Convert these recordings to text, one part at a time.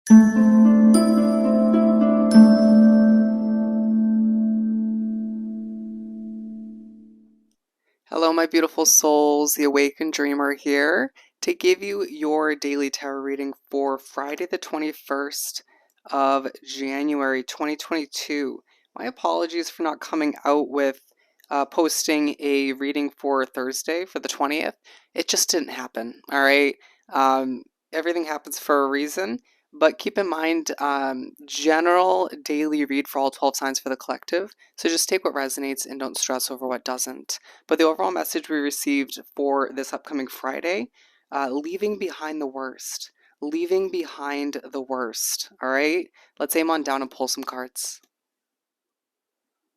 Hello, my beautiful souls. The Awakened Dreamer here to give you your daily tarot reading for Friday, the 21st of January 2022. My apologies for not coming out with posting a reading for Thursday for the 20th. It just didn't happen, all right? Um, Everything happens for a reason, but keep in mind, general daily read for all 12 signs for the collective. So just take what resonates and don't stress over what doesn't. But the overall message we received for this upcoming Friday, leaving behind the worst. Leaving behind the worst. All right? Let's aim on down and pull some cards.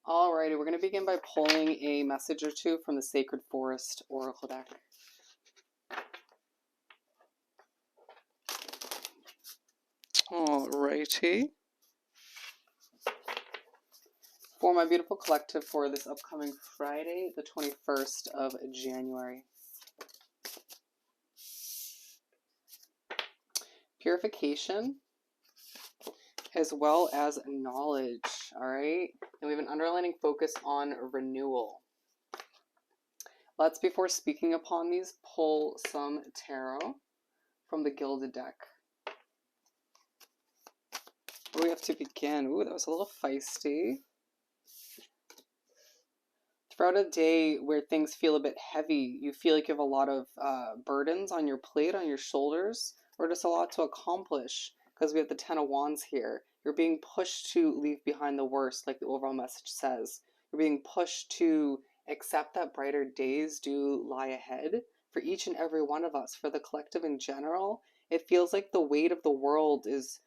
Alrighty, we're going to begin by pulling a message or two from the Sacred Forest Oracle deck. Alrighty. For my beautiful collective for this upcoming Friday, the 21st of January. Purification, as well as knowledge, all right? And we have an underlining focus on renewal. Let's, before speaking upon these, pull some tarot from the Gilded deck. Where do we have to begin? Ooh, that was a little feisty. Throughout a day where things feel a bit heavy, you feel like you have a lot of burdens on your plate, on your shoulders, or just a lot to accomplish, because we have the Ten of Wands here. You're being pushed to leave behind the worst, like the overall message says. You're being pushed to accept that brighter days do lie ahead for each and every one of us. For the collective in general, it feels like the weight of the world is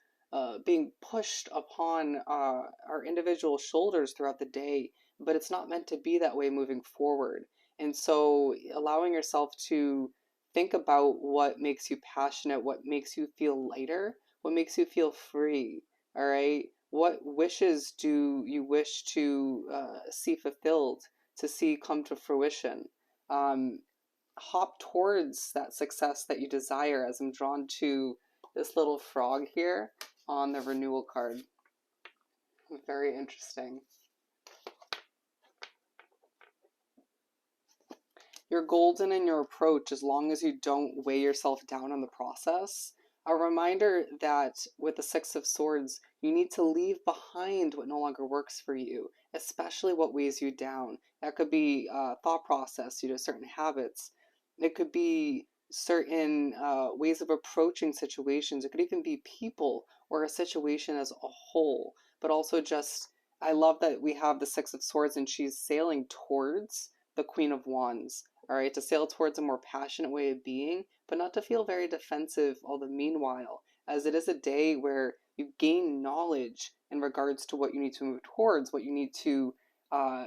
being pushed upon our individual shoulders throughout the day, but it's not meant to be that way moving forward. And so allowing yourself to think about what makes you passionate, what makes you feel lighter, what makes you feel free, all right? What wishes do you wish to see fulfilled, to see come to fruition? Hop towards that success that you desire, as I'm drawn to this little frog here on the renewal card. Very interesting. You're golden in your approach as long as you don't weigh yourself down in the process. A reminder that with the Six of Swords, you need to leave behind what no longer works for you, especially what weighs you down. That could be thought process, certain habits. It could be certain ways of approaching situations. It could even be people or a situation as a whole. But also just, I love that we have the Six of Swords and she's sailing towards the Queen of Wands. All right, to sail towards a more passionate way of being, but not to feel very defensive all the meanwhile, as it is a day where you gain knowledge in regards to what you need to move towards, what you need to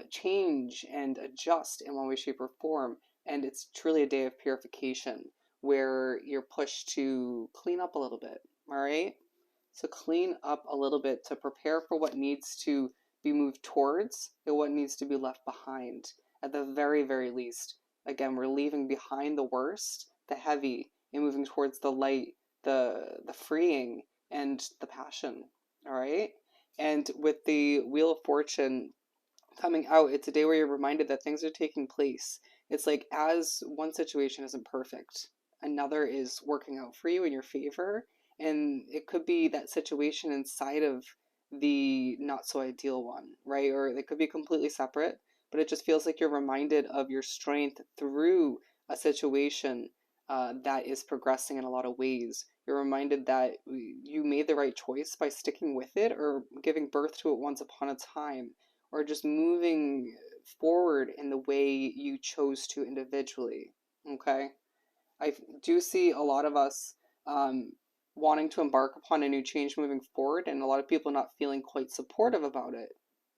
change and adjust in one way, shape, or form. And it's truly a day of purification where you're pushed to clean up a little bit, all right? So clean up a little bit to prepare for what needs to be moved towards and what needs to be left behind at the very, very least. Again, we're leaving behind the worst, the heavy, and moving towards the light, the freeing, and the passion. All right? And with the Wheel of Fortune coming out, it's a day where you're reminded that things are taking place. It's like as one situation isn't perfect, another is working out for you in your favor. And it could be that situation inside of the not so ideal one, right? Or they could be completely separate, but it just feels like you're reminded of your strength through a situation that is progressing in a lot of ways. You're reminded that you made the right choice by sticking with it or giving birth to it once upon a time, or just moving forward in the way you chose to individually. Okay? I do see a lot of us wanting to embark upon a new change moving forward, and a lot of people not feeling quite supportive about it,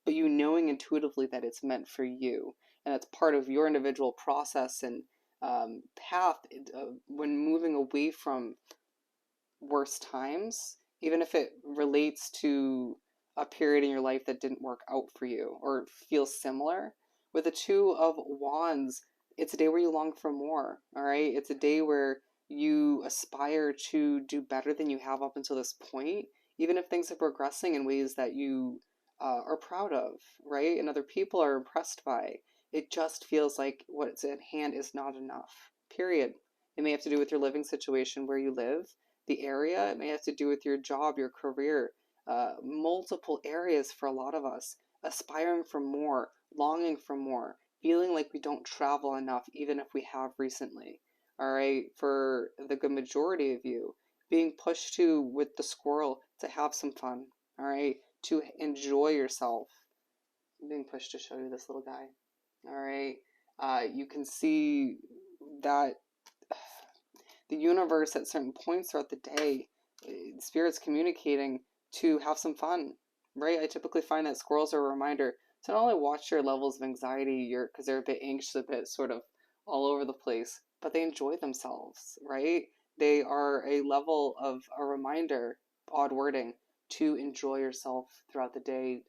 but you knowing intuitively that it's meant for you, and it's part of your individual process and path when moving away from worse times, even if it relates to a period in your life that didn't work out for you or feels similar. With the Two of Wands, it's a day where you long for more, all right? It's a day where you aspire to do better than you have up until this point, even if things are progressing in ways that you are proud of, right? And other people are impressed by. It just feels like what's at hand is not enough, period. It may have to do with your living situation where you live, the area. It may have to do with your job, your career, multiple areas for a lot of us, aspiring for more, longing for more, feeling like we don't travel enough, even if we have recently. All right, for the good majority of you, being pushed to with the squirrel to have some fun, all right, to enjoy yourself. I'm being pushed to show you this little guy, all right. You can see that the universe at certain points throughout the day, spirit's communicating to have some fun, right? I typically find that squirrels are a reminder to not only watch your levels of anxiety, because they're a bit anxious, a bit sort of all over the place, but they enjoy themselves, right? They are a level of a reminder, odd wording, to enjoy yourself throughout the day,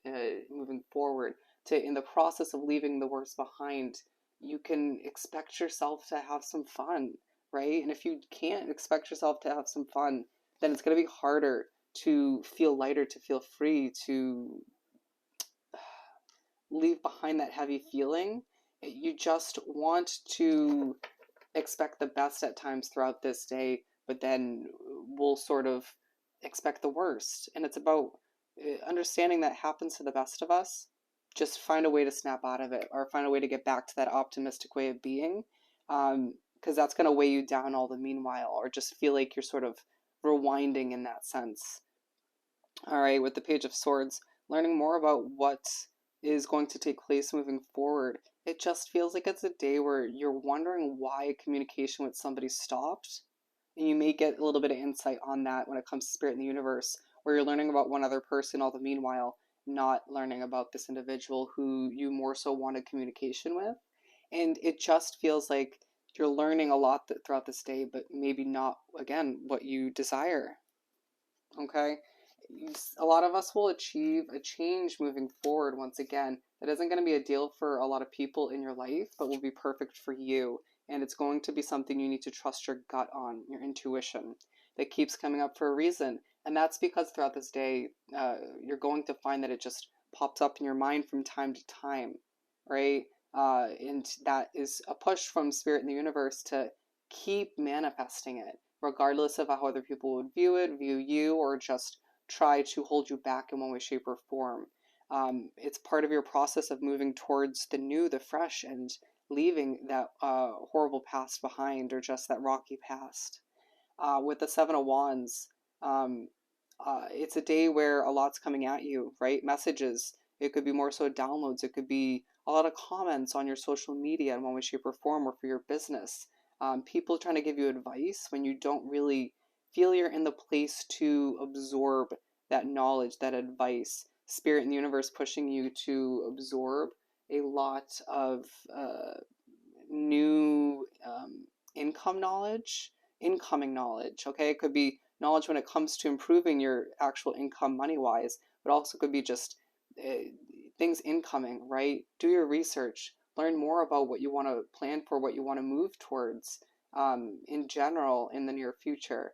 moving forward. To in the process of leaving the worst behind, you can expect yourself to have some fun, right? And if you can't expect yourself to have some fun, then it's going to be harder to feel lighter, to feel free, to leave behind that heavy feeling. You just want to expect the best at times throughout this day, but then we'll sort of expect the worst. And it's about understanding that happens to the best of us. Just find a way to snap out of it, or find a way to get back to that optimistic way of being. Because that's going to weigh you down all the meanwhile, or just feel like you're sort of rewinding in that sense. All right, with the Page of Swords, learning more about what is going to take place moving forward, it just feels like it's a day where you're wondering why communication with somebody stopped. And you may get a little bit of insight on that when it comes to spirit in the universe, where you're learning about one other person all the meanwhile, not learning about this individual who you more so wanted communication with. And it just feels like you're learning a lot throughout this day, but maybe not, again, what you desire. Okay? A lot of us will achieve a change moving forward once again that isn't going to be a deal for a lot of people in your life, but will be perfect for you. And it's going to be something you need to trust your gut on, your intuition, that keeps coming up for a reason. And that's because throughout this day, you're going to find that it just pops up in your mind from time to time, right? And that is a push from spirit in the universe to keep manifesting it, regardless of how other people would view it, view you, or just try to hold you back in one way, shape, or form. It's part of your process of moving towards the new, the fresh, and leaving that horrible past behind, or just that rocky past. With the Seven of Wands, um, it's a day where a lot's coming at you, right? Messages. It could be more so downloads. It could be a lot of comments on your social media in one way, shape, or form, or for your business. People trying to give you advice when you don't really feel you're in the place to absorb that knowledge, that advice. Spirit and the universe pushing you to absorb a lot of new income knowledge, incoming knowledge. Okay, it could be knowledge when it comes to improving your actual income money wise, but also could be just uh, things incoming, right? Do your research, learn more about what you want to plan for, what you want to move towards in general in the near future.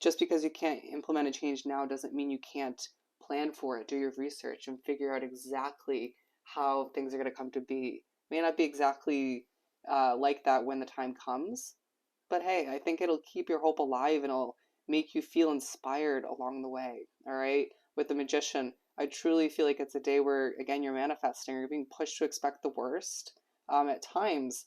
Just because you can't implement a change now doesn't mean you can't plan for it. Do your research and figure out exactly how things are going to come to be. May not be exactly like that when the time comes, but hey, I think it'll keep your hope alive, and it'll make you feel inspired along the way. All right. With the Magician, I truly feel like it's a day where, again, you're manifesting, you're being pushed to expect the worst at times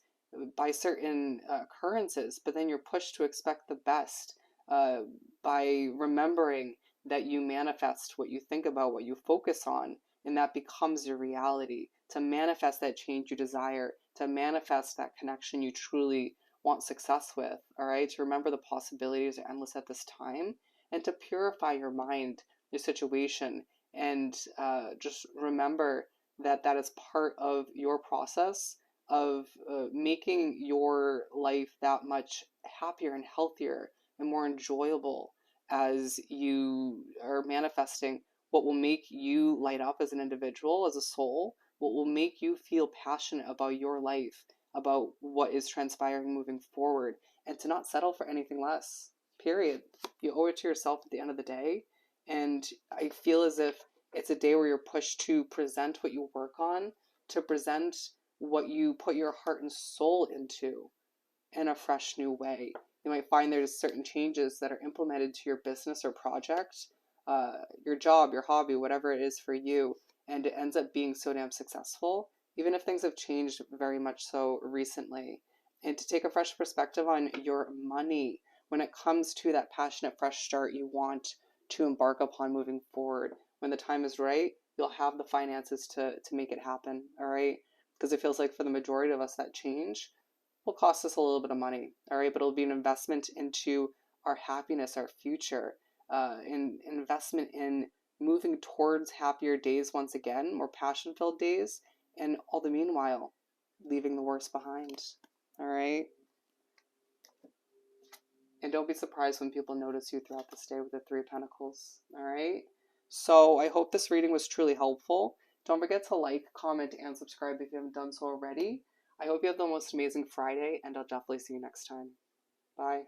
by certain occurrences, but then you're pushed to expect the best uh, by remembering that you manifest what you think about, what you focus on, and that becomes your reality. To manifest that change you desire, to manifest that connection you truly want success with, all right? To remember the possibilities are endless at this time, and to purify your mind, your situation, and just remember that that is part of your process of making your life that much happier and healthier and more enjoyable as you are manifesting what will make you light up as an individual, as a soul, what will make you feel passionate about your life, about what is transpiring moving forward, and to not settle for anything less. Period. You owe it to yourself at the end of the day. And I feel as if it's a day where you're pushed to present what you work on, to present what you put your heart and soul into in a fresh new way. You might find there's certain changes that are implemented to your business or project, your job, your hobby, whatever it is for you, and it ends up being so damn successful, even if things have changed very much so recently. And to take a fresh perspective on your money when it comes to that passionate, fresh start you want to embark upon moving forward. When the time is right, you'll have the finances to make it happen, all right? Because it feels like for the majority of us, that change will cost us a little bit of money, all right? But it'll be an investment into our happiness, our future, an investment in moving towards happier days once again, more passion filled days, and all the meanwhile, leaving the worst behind, all right? And don't be surprised when people notice you throughout this day with the Three of Pentacles, all right? So I hope this reading was truly helpful. Don't forget to like, comment, and subscribe if you haven't done so already. I hope you have the most amazing Friday, and I'll definitely see you next time. Bye.